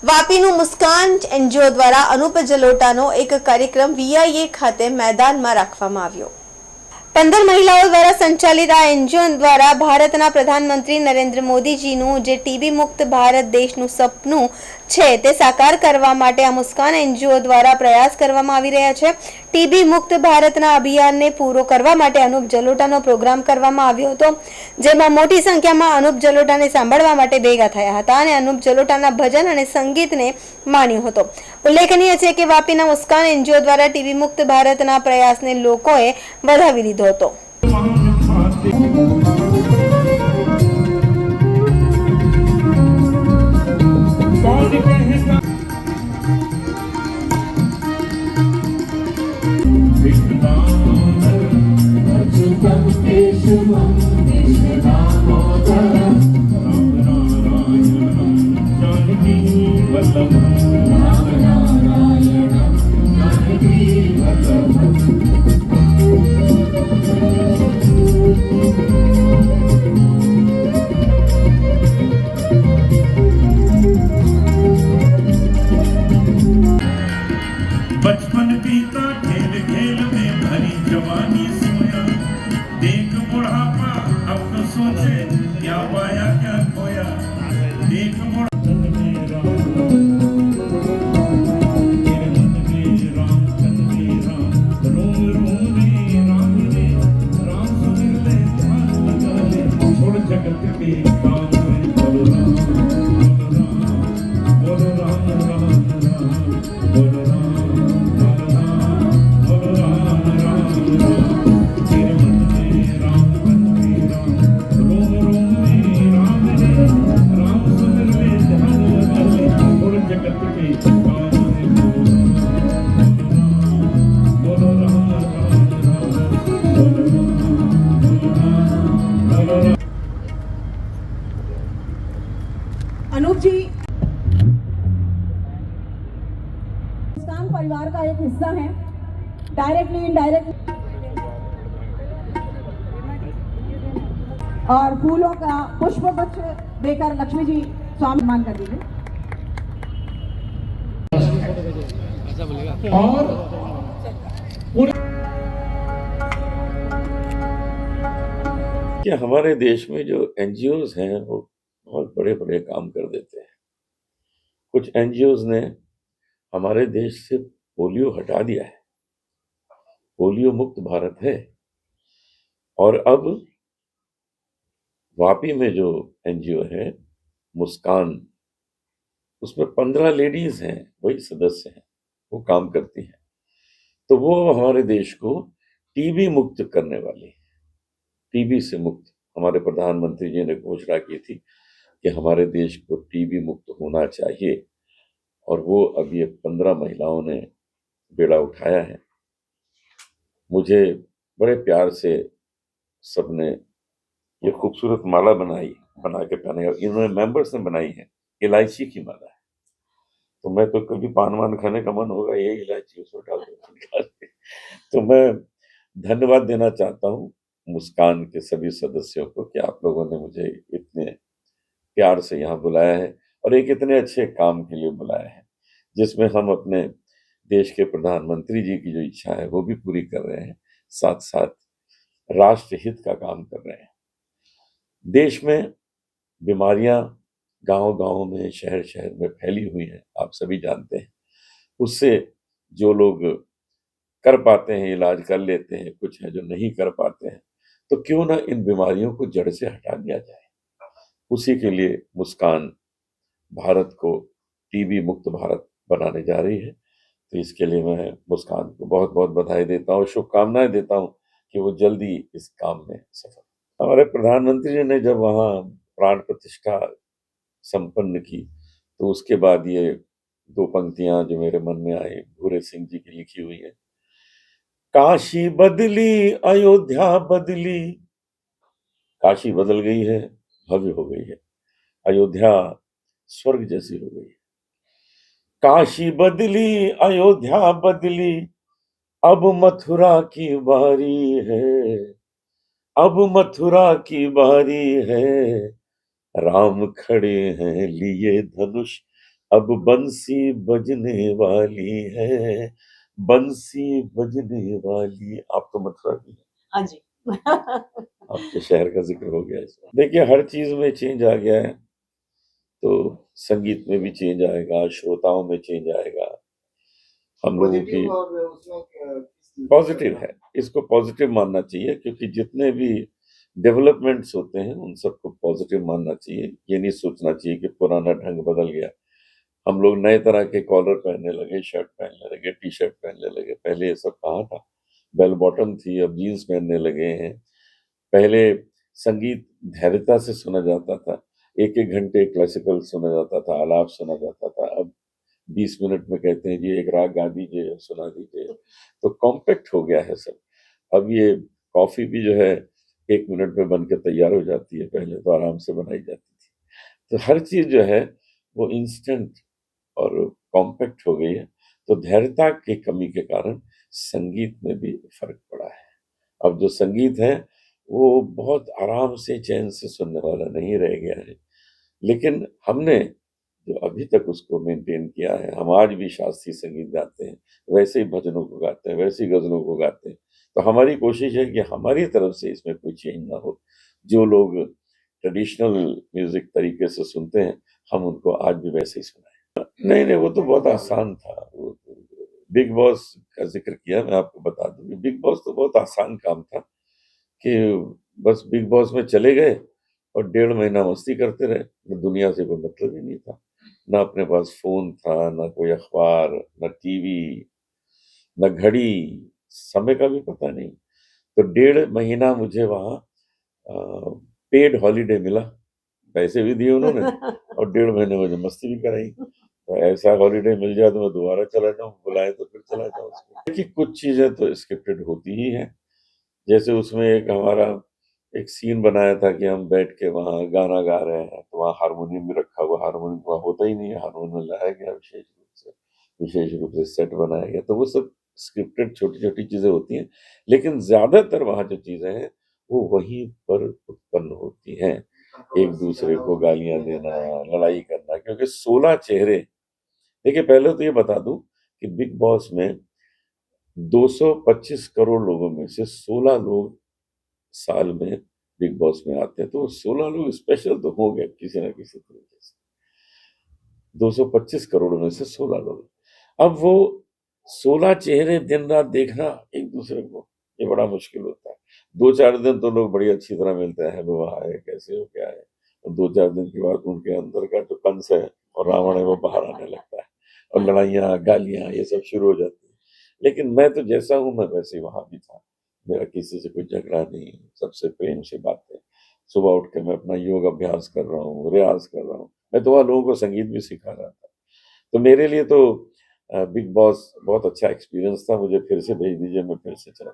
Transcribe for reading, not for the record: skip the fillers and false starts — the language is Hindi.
વાપીનું મુસ્કાન એનજીઓ દ્વારા અનુપ જલોટાનો એક કાર્યક્રમ વીઆઈએ ખાતે મેદાનમાં રાખવામાં આવ્યો। 15 મહિલાઓ દ્વારા સંચાલિત આ એનજીઓ દ્વારા ભારતના પ્રધાનમંત્રી નરેન્દ્ર મોદીજીનું જે ટીબી મુક્ત ભારત દેશનું સપનું છે તે સાકાર કરવા માટે આ મુસ્કાન એનજીઓ દ્વારા પ્રયાસ કરવામાં આવી રહ્યા છે। ટીબી મુક્ત ભારતના અભિયાનને પૂરો કરવા માટે અનુપ જલોટાનો પ્રોગ્રામ કરવામાં આવ્યો હતો, જેમાં મોટી સંખ્યામાં અનુપ જલોટાને સાંભળવા માટે ભેગા થયા હતા અને અનુપ જલોટાના ભજન અને સંગીતને માણ્યો હતો। ઉલ્લેખનીય છે કે વાપીના મુસ્કાન એનજીઓ દ્વારા ટીબી મુક્ત ભારતના પ્રયાસને લોકોએ વધાવી લીધો હતો। बचपन बीता खेल खेल में भरी जवानी सोया, देख बुढ़ापा अब तो सोचे क्या पाया क्या खोया। देख बुढ़ापा में राम चंद में राम, रोम रोम में राम रे राम सुमिर ले ध्यान लगा ले, छोड़ जगत के काम में बोलो राम बोलो राम राम राम बोलो राम। अनूप जी मुस्कान परिवार का एक हिस्सा है, डायरेक्टली इनडायरेक्टली, और फूलों का पुष्प गुच्छ देकर लक्ष्मी जी स्वामी मान कर दीजिए। और कि हमारे देश में जो एनजीओज हैं वो बहुत बड़े बड़े काम कर देते हैं। कुछ एनजीओज ने हमारे देश से पोलियो हटा दिया है, पोलियो मुक्त भारत है। और अब वापी में जो एनजीओ है मुस्कान, उसमें 15 लेडीज हैं, वही सदस्य हैं, वो काम करती हैं। तो वो हमारे देश को टीबी मुक्त करने वाली, टीबी से मुक्त, हमारे प्रधानमंत्री जी ने घोषणा की थी कि हमारे देश को टीबी मुक्त होना चाहिए, और वो अब ये 15 महिलाओं ने बेड़ा उठाया है। मुझे बड़े प्यार से सबने ये खूबसूरत माला बना के पहनाई, इन्होंने मेंबर्स ने बनाई है, इलायची की माला है। तो मैं तो कभी पान वान खाने का मन होगा, ये इलायची उसमें डाल दूंगा। तो मैं धन्यवाद देना चाहता हूँ मुस्कान के सभी सदस्यों को कि आप लोगों ने मुझे इतने प्यार से यहाँ बुलाया है और एक इतने अच्छे काम के लिए बुलाया है, जिसमें हम अपने देश के प्रधानमंत्री जी की जो इच्छा है वो भी पूरी कर रहे हैं, साथ साथ राष्ट्र हित का काम कर रहे हैं। देश में बीमारियां गांव-गांव में, शहर-शहर में फैली हुई हैं, आप सभी जानते हैं। उससे जो लोग कर पाते हैं इलाज कर लेते हैं, कुछ है जो नहीं कर पाते हैं, तो क्यों ना इन बीमारियों को जड़ से हटा दिया जाए। उसी के लिए मुस्कान भारत को टीबी मुक्त भारत बनाने जा रही है। तो इसके लिए मैं मुस्कान को बहुत बहुत बधाई देता हूँ, शुभकामनाएं देता हूँ कि वो जल्दी इस काम में सफल। हमारे प्रधानमंत्री जी ने जब वहाँ प्राण प्रतिष्ठा संपन्न की, तो उसके बाद ये 2 पंक्तियां जो मेरे मन में आई, भूरे सिंह जी की लिखी हुई है। काशी बदली अयोध्या बदली, काशी बदल गई है, भव्य हो गई है, अयोध्या स्वर्ग जैसी हो गई है। काशी बदली अयोध्या बदली, अब मथुरा की बारी है, अब मथुरा की बारी है, राम खड़े हैं लिए धनुष अब बंसी बजने वाली है, बंसी बजने वाली। आप तो मथुरा की हैं, हाँ जी। आपके शहर का जिक्र हो गया इसमें। देखिए हर चीज में चेंज आ गया है, तो संगीत में भी चेंज आएगा, श्रोताओं में चेंज आएगा। हम लोगों की पॉजिटिव और उसमें पॉजिटिव है, इसको पॉजिटिव मानना चाहिए, क्योंकि जितने भी डेवलपमेंट्स होते हैं उन सबको पॉजिटिव मानना चाहिए। ये नहीं सोचना चाहिए कि पुराना ढंग बदल गया। हम लोग नए तरह के कॉलर पहनने लगे, शर्ट पहनने लगे, टी शर्ट पहनने लगे। पहले ये सब कहाँ था, बेल बॉटम थी, अब जीन्स पहनने लगे हैं। पहले संगीत धैर्यता से सुना जाता था, एक एक घंटे क्लासिकल सुना जाता था, आलाप सुना जाता था। अब 20 मिनट में कहते हैं जी एक राग गा दीजिए, सुना दीजिए। तो कॉम्पैक्ट हो गया है सब। अब ये कॉफी भी जो है 1 मिनट में बन के तैयार हो जाती है, पहले तो आराम से बनाई जाती थी। तो हर चीज जो है वो इंस्टेंट और कॉम्पैक्ट हो गई है। तो धैर्यता की कमी के कारण संगीत में भी फर्क पड़ा है। अब जो संगीत है वो बहुत आराम से चैन से सुनने वाला नहीं रह गया है। लेकिन हमने जो अभी तक उसको मेंटेन किया है, हम आज भी शास्त्रीय संगीत गाते हैं, वैसे ही भजनों को गाते हैं, वैसे ही गजलों को गाते हैं। तो हमारी कोशिश है कि हमारी तरफ से इसमें कोई चेंज ना हो। जो लोग ट्रेडिशनल म्यूजिक तरीके से सुनते हैं, हम उनको आज भी वैसे ही सुनाएं। नहीं नहीं, वो तो बहुत आसान था। वो बिग बॉस का जिक्र किया, मैं आपको बता दूं कि बिग बॉस तो बहुत आसान काम था कि बस बिग बॉस में चले गए और 1.5 महीना मस्ती करते रहे। दुनिया से कोई मतलब ही नहीं था, ना अपने पास फोन था, ना कोई अखबार, ना टीवी, ना घड़ी, समय का भी पता नहीं। तो 1.5 महीना मुझे वहाँ पेड हॉलीडे मिला, पैसे भी दिए उन्होंने और 1.5 महीने मुझे मस्ती भी कराई। तो ऐसा हॉलीडे मिल जाए तो मैं दोबारा चला जाऊँ, बुलाए तो फिर चला जाऊँ। देखिए कुछ चीजें तो स्क्रिप्टेड होती ही हैं। जैसे उसमें एक हमारा एक सीन बनाया था कि हम बैठ के वहाँ गाना गा रहे हैं, तो वहाँ हारमोनियम भी रखा हुआ। हारमोनियम वहाँ होता ही नहीं है, हारमोनियम लाया गया विशेष रूप से सेट बनाया गया। तो वो सब स्क्रिप्टेड छोटी छोटी चीजें होती हैं, लेकिन ज्यादातर वहाँ जो चीजें हैं वो वहीं पर उत्पन्न होती हैं। एक दूसरे को गालियां देना, लड़ाई करना, क्योंकि 16 चेहरे। देखिए पहले तो ये बता दूं कि बिग बॉस में 225 करोड़ लोगों में से 16 लोग साल में बिग बॉस में आते हैं। तो 16 लोग स्पेशल तो हो गए किसी ना किसी तरीके से। 225 करोड़ में से 16 लोग। अब वो 16 चेहरे दिन रात देखना एक दूसरे को, ये बड़ा मुश्किल होता है। 2-4 दिन तो लोग बड़ी अच्छी तरह मिलते हैं, हेलो हाय कैसे हो क्या है, और 2-4 दिन के बाद उनके अंदर का जो कंस है और रावण है वो बाहर आने लगता है, और लड़ाइयाँ गालियां ये सब शुरू हो जाती है। लेकिन मैं तो जैसा हूँ मैं वैसे ही वहां भी था। मेरा किसी से कोई झगड़ा नहीं, सबसे प्रेम से बातें। सुबह उठ के मैं अपना योग अभ्यास कर रहा हूँ, रियाज कर रहा हूँ। मैं तो वहाँ लोगों को संगीत भी सिखा रहा था। तो मेरे लिए तो बिग बॉस बहुत अच्छा एक्सपीरियंस था। मुझे फिर से भेज दीजिए, मैं फिर से चला